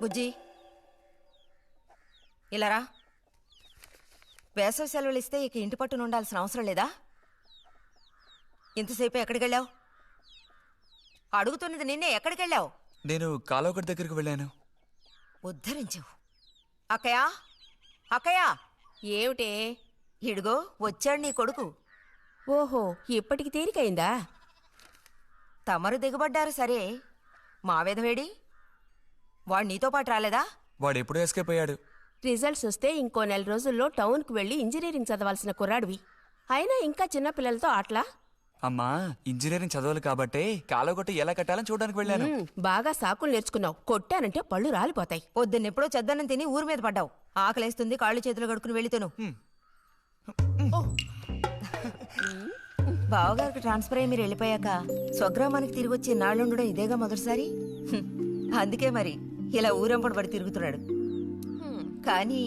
బుజ్జి ఇలారా. వేసవి సెలవులు ఇస్తే ఇక ఇంటి పట్టున ఉండాల్సిన అవసరం లేదా? ఇంతసేపు ఎక్కడికి వెళ్ళావు? అడుగుతున్నది నిన్నే, ఎక్కడికి వెళ్ళావు? నేను కాలువగడ్డ దగ్గరికి వెళ్ళాను. ఉద్ధరించవు. అక్కయ్యా, అక్కయ్యా. ఏమిటే? ఇడుగో వచ్చాడు నీ కొడుకు. ఓహో, ఇప్పటికి తీరికైందా? తమరు దిగబడ్డారు సరే, మావేదవేడి? వాడు నీతో పాటు రాలేదా? వాడెప్పుడూ ఎస్కేప్ అయ్యాడు. రిజల్ట్స్ వస్తే ఇంకో 4 రోజుల్లో టౌన్కి వెళ్ళి ఇంజనీరింగ్ చదవాల్సిన కుర్రాడివి. అయినా ఇంకా చిన్నపిల్లలతో ఆటలా? అమ్మా, ఇంజనీరింగ్ చదవాలి కాబట్టే కాలువగట్ట ఎలా కట్టాలని చూడడానికి వెళ్ళాను. బాగా సాకులు నేర్చుకున్నావు. కొట్టానంటే పళ్ళు రాలిపోతాయి. పొద్దున్నెప్పుడో చెద్దన్నం తిని ఊరి మీద పడ్డావు. ఆకలేస్తుంది, కాళ్ళు చేతులు కడుక్కుని వెళితేను. బావగారికి ట్రాన్స్ఫర్ అయ్యి మీరు వెళ్ళిపోయాక స్వగ్రామానికి తిరిగి వచ్చి నాళ్ళుండడం ఇదేగా మొదటిసారి. అందుకే మరి ఇలా ఊరంపడి పడి తిరుగుతున్నాడు. కానీ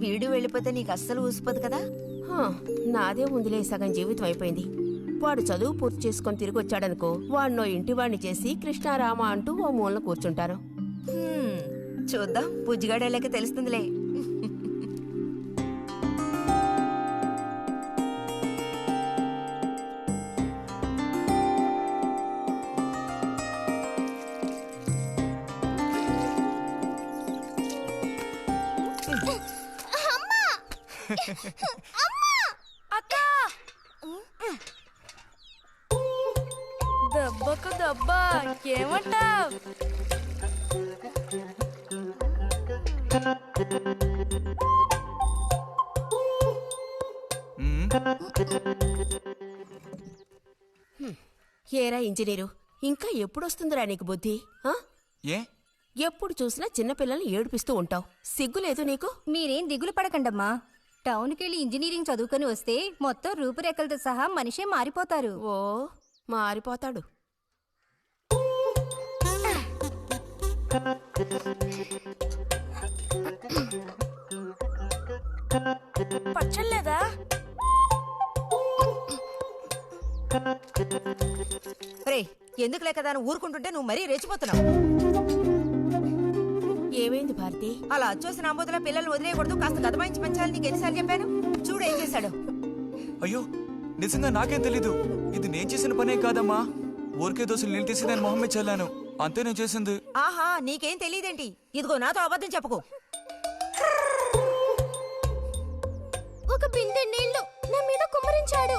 వీడు వెళ్ళిపోతే నీకు అస్సలు ఊసిపోదు కదా. నాదే ముందులే, సగం జీవితం అయిపోయింది. వాడు చదువు పూర్తి చేసుకొని తిరిగి వచ్చాడనుకో, వాడినో ఇంటివాణ్ణి చేసి కృష్ణారామ అంటూ ఓ మూలన కూర్చుంటాను. చూద్దాం, బుజ్జిగాడేళ్ళకి తెలుస్తుందిలే. దెబ్బకు దెబ్బ ఏమంటావ్? ఏరా ఇంజనీరు, ఇంకా ఎప్పుడొస్తుందిరా నీకు బుద్ధి? ఏ ఎప్పుడు చూసినా చిన్నపిల్లల్ని ఏడిపిస్తూ ఉంటావు. సిగ్గులేదు నీకు? మీరేం దిగులు పడకండమ్మా. టౌన్కెళ్ళి ఇంజనీరింగ్ చదువుకొని వస్తే మొత్తం రూపురేఖలతో సహా మనిషే మారిపోతారు. ఓ, మారిపోతాడు. పచ్చలేదా? రే, ఎందుకు లేకదా ఊరుకుంటుంటే నువ్వు మరీ రెచ్చిపోతున్నావు. ఏమైంది భారతి? అలా చూసిన అంబోతుల పిల్లల్ని వదిలేయకూడదు, కాస్త గదమాయించి పెంచాలని నీకు ఎన్నిసార్లు చెప్పాను? చూడు ఏం చేశాడు. అయ్యో, నిజంగా నాకేం తెలీదు. ఇది నేను చేసిన పనేం కాదమ్మా. ఊరికే దోశలు నీళ్ళు తీసి నేను మొహం మీద చల్లాను, అంతే నేను చేసింది. ఆహా, నీకేం తెలియదేంటి? ఇదిగో నాతో అబద్ధం చెప్పుకో. ఒక బిందె నీళ్లు నా మీద కుమ్మరించాడు.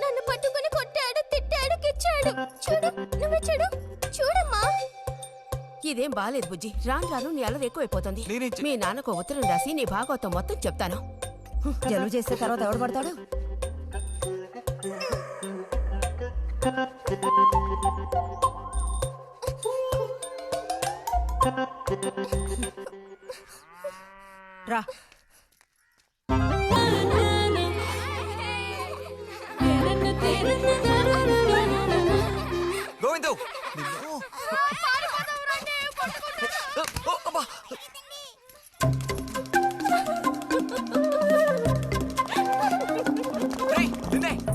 నన్ను పట్టుకుని కొట్టాడు, తిట్టాడు, కిచ్చాడు. చూడు, నువ్వే చూడు, చూడమ్మా. ఇదేం బాలేదు బుజ్జి. రాను రాను నీ అల్లరి ఎక్కువైపోతుంది. మీ నాన్నకు ఉత్తరం రాసి నీ భాగవతం మొత్తం చెప్తాను. జలుబు చేస్తే తర్వాత ఎవడు పడతాడు? రా. గోవిందు,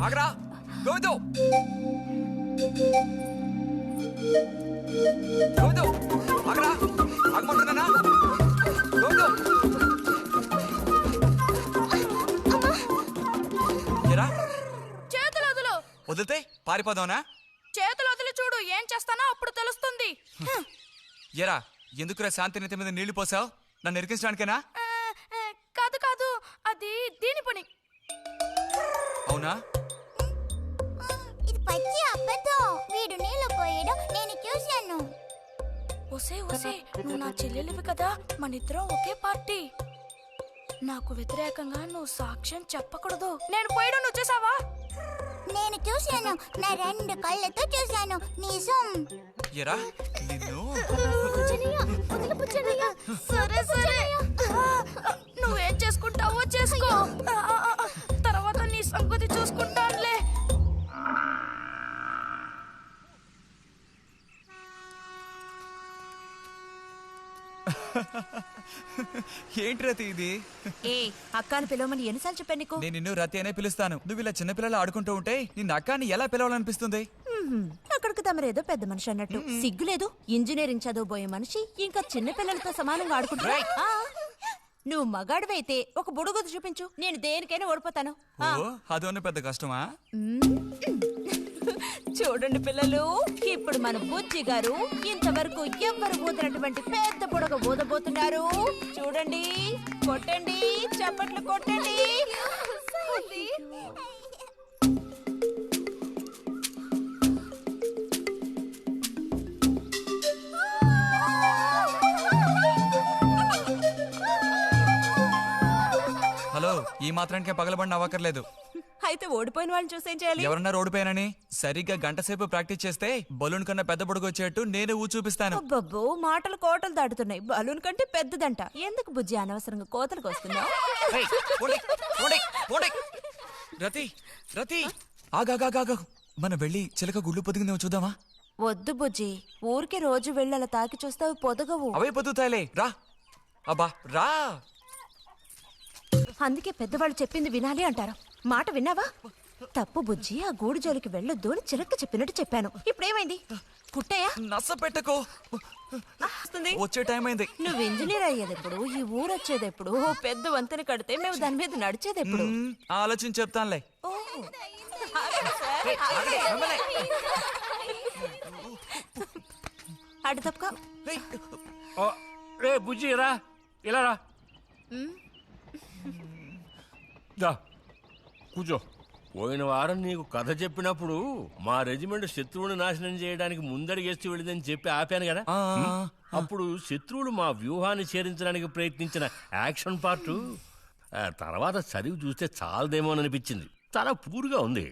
ఆగరా గోవిందు. గోవిందు, ఆగరా, ఆగమంటున్నానా? గోవిందు, ఎరా చేతులు వదులు. వదిలితే పారిపోదావునా? చేతులు వదిలి చూడు, ఏం చేస్తానో అప్పుడు తెలుస్తుంది. ఎరా, ఎందుకురా శాంతినేత మీద నీళ్లు పోసావు? నన్ను ఎరికించడానికేనా? కాదు కాదు, అది దీని పని. అవునా? ఇది పచ్చి అబద్ధం. వీడు నీళ్ళు పోయడం నేను చూశాను. ఒసే ఒసే, నువ్వు నా చెల్లెలివి కదా, మనిద్దరం ఒకే పార్టీ. నాకు వ్యతిరేకంగా నువ్వు సాక్ష్యం చెప్పకూడదు. నేను పోయడం నువ్వు చూసావా? నేను చూశాను, నా 2 కళ్ళతో చూశాను. నిజం. ఎరా నిన్ను. సరే సరే, నువ్వేం చేసుకుంటావో చేసుకో. తర్వాత నీ సంగతి చూసుకుంటానులే. ఏంటి రతి ఇది? ఏ అక్కని పిలవమని ఎన్నిసార్లు చెప్పాను నీకు? నేను నిన్ను రతి అనే పిలుస్తాను. నువ్వు ఇలా చిన్నపిల్లలు ఆడుకుంటూ ఉంటే నిన్న అక్కాన్ని ఎలా పిలవాలనిపిస్తుంది? అక్కడికి తమరేదో పెద్ద మనిషి అన్నట్టు సిగ్గులేదు. ఇంజనీరింగ్ చదవబోయే మనిషి ఇంకా చిన్న పిల్లలతో సమానంగా ఆడుకుంటా. నువ్వు మగాడివైతే ఒక బుడుగుదు చూపించు, నేను దేనికైనా ఓడిపోతాను. ఓ అదోనే పెద్ద కష్టమా? చూడండి పిల్లలు, ఇప్పుడు మన బుజ్జి గారు ఇంతవరకు ఎవ్వరు ఊదినటువంటి పెద్ద బుడగ ఊదబోతున్నారు. చూడండి, కొట్టండి, చప్పట్లు కొట్టండి. హలో, ఈ మాత్రానికే పగలబడిన అవ్వకర్లేదు. అయితే ఓడిపోయిన వాళ్ళని చూసేం చేయాలి? ఎవరన్నా ఓడిపోయానని సరిగ్గా గంట సేపు ప్రాక్టీస్ చేస్తే బలూన్ కన్నా పెద్ద బుడుగు వచ్చేట్టు నేనే ఊ చూపిస్తాను. అబ్బబ్బో, మాటలు కోటలు దాటుతున్నాయి. బలూన్ కంటే పెద్దదంట. ఎందుకు బుజ్జి అనవసరంగా కోతలకు వస్తున్నావు? ఏయ్, పోండి, పోండి, పోండి. రతి రతి ఆగాగాగా, మనం వెళ్ళి చిలక గుళ్ళు పొదిగిందేమో చూద్దామా? వద్దు బుజ్జి, ఊరికి రోజు వెళ్ళి అలా తాకి చూస్తావు, పొదగవు. అవే పొద్దుతాయిలే, రా. అబ్బా రా. అందుకే పెద్దవాళ్ళు చెప్పింది వినాలి అంటారు. మాట విన్నావా? తప్పు బుజ్జి, ఆ గూడు జోలికి వెళ్ళొద్దు అని చిలక చెప్పినట్టు చెప్పాను. ఇప్పుడేమైంది? కుట్టాయా? నచ్చ పెట్టుకో. వచ్చే టైం అయింది. నువ్వు ఇంజనీర్ అయ్యేదెప్పుడు, ఈ ఊరు వచ్చేదెప్పుడు, ఓ పెద్ద వంతెన కడితే మేము దాని మీద నడిచేదెప్పుడు? ఆలోచించి చెప్తానులే. అటు తప్పుకో. రే బుజ్జి రా, ఇలా రా. దా కూర్చో. పోయిన వారం నీకు కథ చెప్పినప్పుడు మా రెజిమెంట్ శత్రువుని నాశనం చేయడానికి ముందడిగేస్తూ వెళ్ళిందని చెప్పి ఆపాను కదా. అప్పుడు శత్రువులు మా వ్యూహాన్ని చేరించడానికి ప్రయత్నించిన యాక్షన్ పార్ట్ తర్వాత చదివి చూస్తే చాలదేమోననిపించింది. చాలా పూర్గా ఉంది.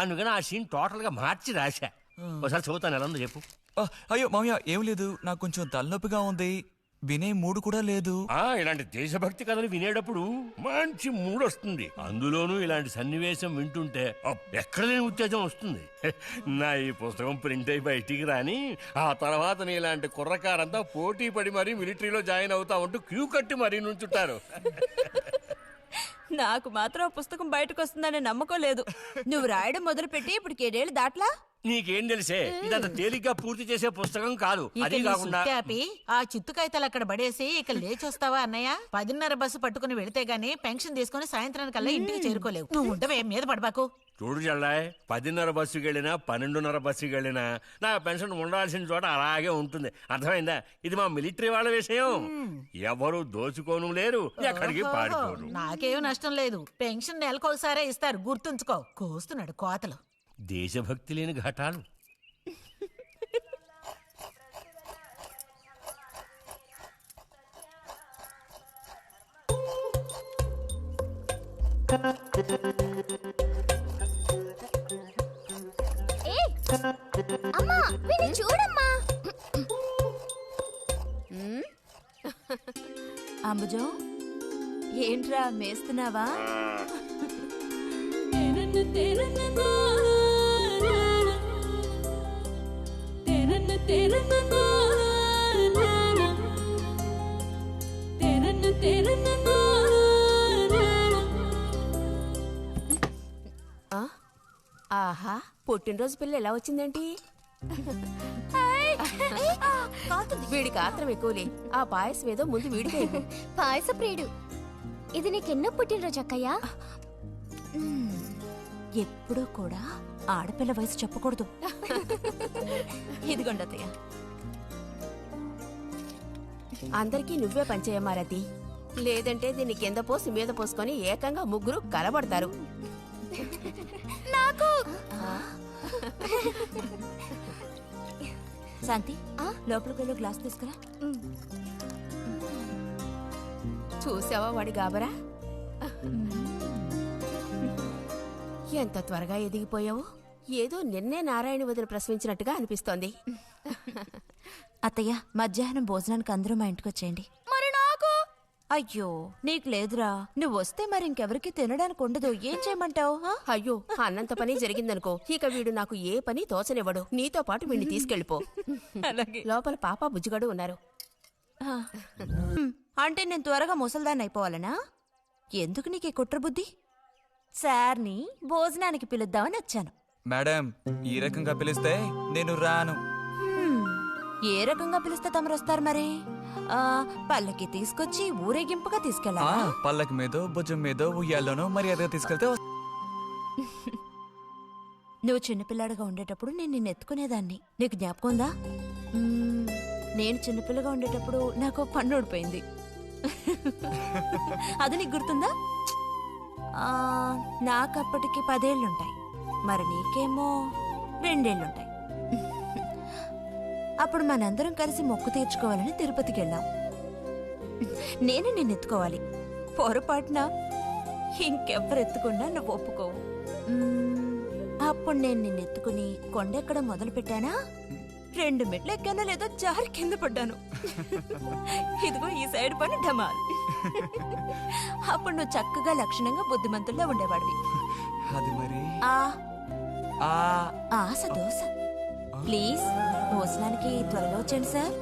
అందుకని ఆ సీన్ టోటల్గా మార్చి రాశా. ఒకసారి చదువుతాను, ఎలా ఉందో చెప్పు. అయ్యో మామయ్య, ఏం లేదు, నాకు కొంచెం తలనొప్పిగా ఉంది. వినే మూడు కూడా లేదు. ఇలాంటి దేశభక్తి కథలు వినేటప్పుడు మంచి మూడ్ వస్తుంది. అందులోనూ ఇలాంటి సన్నివేశం వింటుంటే ఎక్కడ లేని ఉత్తేజం వస్తుంది. నా ఈ పుస్తకం ప్రింట్ అయి బయటికి రాని ఆ తర్వాత నీ ఇలాంటి కుర్రకారంతా పోటీ పడి మరీ మిలిటరీలో జాయిన్ అవుతా ఉంటూ క్యూ కట్టి మరీ నుంచుంటారు. నాకు మాత్రం ఆ పుస్తకం బయటకు వస్తుందనే నమ్మకం లేదు. నువ్వు రాయడం మొదలుపెట్టి ఇప్పుడు 7 దాట్లా. నీకేం తెలిసే, ఇదంత తేలిగ్గా పూర్తి చేసే పుస్తకం కాదు. అది కాకుండా ఆ చిత్తు కాగితాలు అక్కడ పడేసి ఇక లేచొస్తావా అన్నయ్య? 10:30 బస్సు పట్టుకుని వెళితే గానీ పెన్షన్ తీసుకుని సాయంత్రానికల్లా ఇంటికి చేరుకోలేవు. నువ్వు ఉండవే, మీద పడబాకు. చూడు జల్లాయ్, 10:30 బస్సుకి వెళ్ళినా 12:30 బస్సుకి వెళ్ళినా నా పెన్షన్ ఉండాల్సిన చోట అలాగే ఉంటుంది. అర్థమైందా? ఇది మా మిలిటరీ వాళ్ళ విషయం. ఎవరు దోచుకోను లేరు, ఎక్కడికి పారిపోరు. నాకేం నష్టం లేదు. పెన్షన్ నెలకొకసారే ఇస్తారు, గుర్తుంచుకో. కోస్తున్నాడు కోతలు. దేశభక్తి లేని ఘటాలు. అమ్మా, వీడిని చూడమ్మా. అంబుజం, ఏంట్రా మేస్తున్నావా? ఆహా, పుట్టినరోజు పిల్ల ఎలా వచ్చిందేంటి? వీడికి ఆత్రం ఎక్కువలే. ఆ పాయసం ఏదో ముందు వీడికి పాయస ప్రియుడు. ఇది నీకెన్నో పుట్టినరోజు అక్కయ్యా? ఎప్పుడూ కూడా ఆడపిల్ల వయసు చెప్పకూడదు. ఇదిగోండి అత్తయ్య. అందరికీ నువ్వే పంచేయమ్మా రతి. లేదంటే దీన్ని కింద పోసి మీద పోసుకొని ఏకంగా ముగ్గురు కలబడతారు. నాకు శాంతి, లోపలికి వెళ్ళి గ్లాస్ తీసుకురా. చూసావా వాడి గాబరా? ఎంత త్వరగా ఎదిగిపోయావు. ఏదో నిన్నే నారాయణ వదిన ప్రసవించినట్టుగా అనిపిస్తోంది. అత్తయ్య, మధ్యాహ్నం భోజనానికి అందరూ మా ఇంటికి వచ్చేయండి. మరి నాకు? అయ్యో, నీకు లేదురా. నువ్వు వస్తే మరి ఇంకెవరికి తినడానికి ఉండదు. ఏం చేయమంటావు? అయ్యో, అన్నంత పని జరిగిందనుకో, ఇక వీడు నాకు ఏ పని తోచనివ్వడు. నీతో పాటు వీడిని తీసుకెళ్ళిపో. లోపల పాప బుజ్జిగాడు ఉన్నారు. అంటే నేను త్వరగా ముసల్దాన్ని అయిపోవాలనా? ఎందుకు నీకు ఈ కుట్ర బుద్ధి? సార్ని భోజనానికి పిలుద్దామని వచ్చాను. మేడం, ఈ రకంగా పిలిస్తే నేను రాను. హ్మ్, ఏ రకంగా పిలిస్తే తమరు వస్తారు మరి? పల్లకి తీసుకొచ్చి ఊరేగింపుగా తీసుకెళ్ళాలా? పల్లకి మీదో భుజం మీదో ఉయ్యాల్లోనో మర్యాదగా తీసుకెళ్తే నువ్వు చిన్నపిల్లాడిగా ఉండేటప్పుడు నేను నిన్ను ఎత్తుకునేదాన్ని. నీకు జ్ఞాపకం ఉందా? నేను చిన్నపిల్లగా ఉండేటప్పుడు నాకు పన్ను ఊడిపోయింది. అది నీకు గుర్తుందా? నాకప్పటికి 10 ఏళ్ళుంటాయి, మరి నీకేమో 2 ఏళ్ళుంటాయి. అప్పుడు మనందరం కలిసి మొక్కు తీర్చుకోవాలని తిరుపతికి వెళ్ళాం. నేను నిన్ను ఎత్తుకోవాలి. పొరపాటున ఇంకెవ్వరు ఎత్తుకున్నా నువ్వు ఒప్పుకోవు. అప్పుడు నేను నిన్ను ఎత్తుకుని కొండెక్కడం మొదలు పెట్టానా, 2 మెట్లు ఎక్కానో లేదో జారి కింద పడ్డాను. ఇదిగో ఈ సైడ్ పని ఢమాల్. అప్పుడు నువ్వు చక్కగా లక్షణంగా బుద్ధిమంతుల్లో ఉండేవాడివి. అది మరి ఆశ దోశ. ప్లీజ్ భోజనానికి త్వరగా వచ్చేయండి సార్.